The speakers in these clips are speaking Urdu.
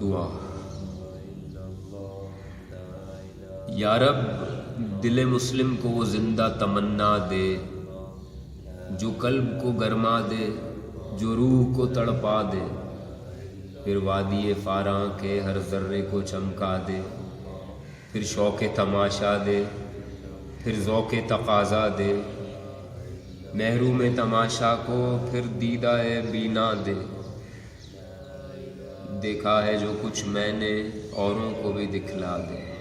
دعا۔ یا رب دل مسلم کو وہ زندہ تمنا دے جو قلب کو گرما دے، جو روح کو تڑپا دے، پھر وادی فاراں کے ہر ذرے کو چمکا دے، پھر شوق تماشا دے، پھر ذوق تقاضا دے، محروم تماشا کو پھر دیدہ بینا دے۔ دیکھا ہے جو کچھ میں نے اوروں کو بھی دکھلا دے،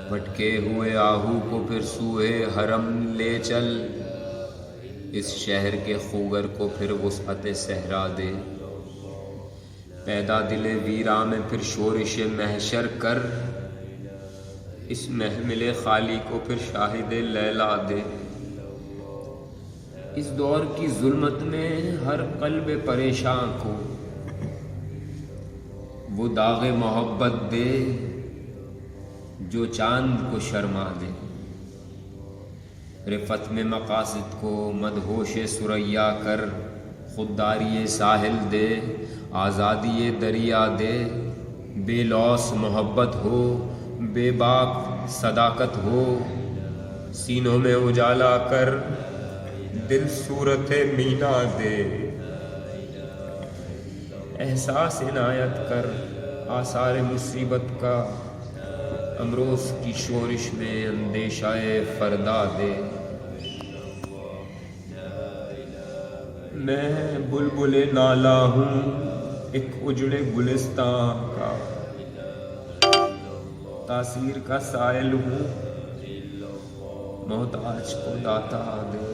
بھٹکے ہوئے آہو کو پھر سوئے حرم لے چل، اس شہر کے خوگر کو پھر وسعت صحرا دے۔ پیدا دل ویراں میں پھر شورش محشر کر، اس محمل خالی کو پھر شاہد لیلا دے۔ اس دور کی ظلمت میں ہر قلب پریشان کو وہ داغ محبت دے جو چاند کو شرما دے۔ رفت میں مقاصد کو مدہوش ثریا کر، خودداری ساحل دے، آزادی دریا دے۔ بے لوث محبت ہو، بے باک صداقت ہو، سینوں میں اجالا کر دل صورت مینا دے۔ احساس عنایت کر آثار مصیبت کا، امروز کی شورش میں اندیشہ فردا دے۔ میں بلبل نالا ہوں ایک اجڑے گلستان کا، تاثیر کا سائل ہوں محتاج کو داتا دے۔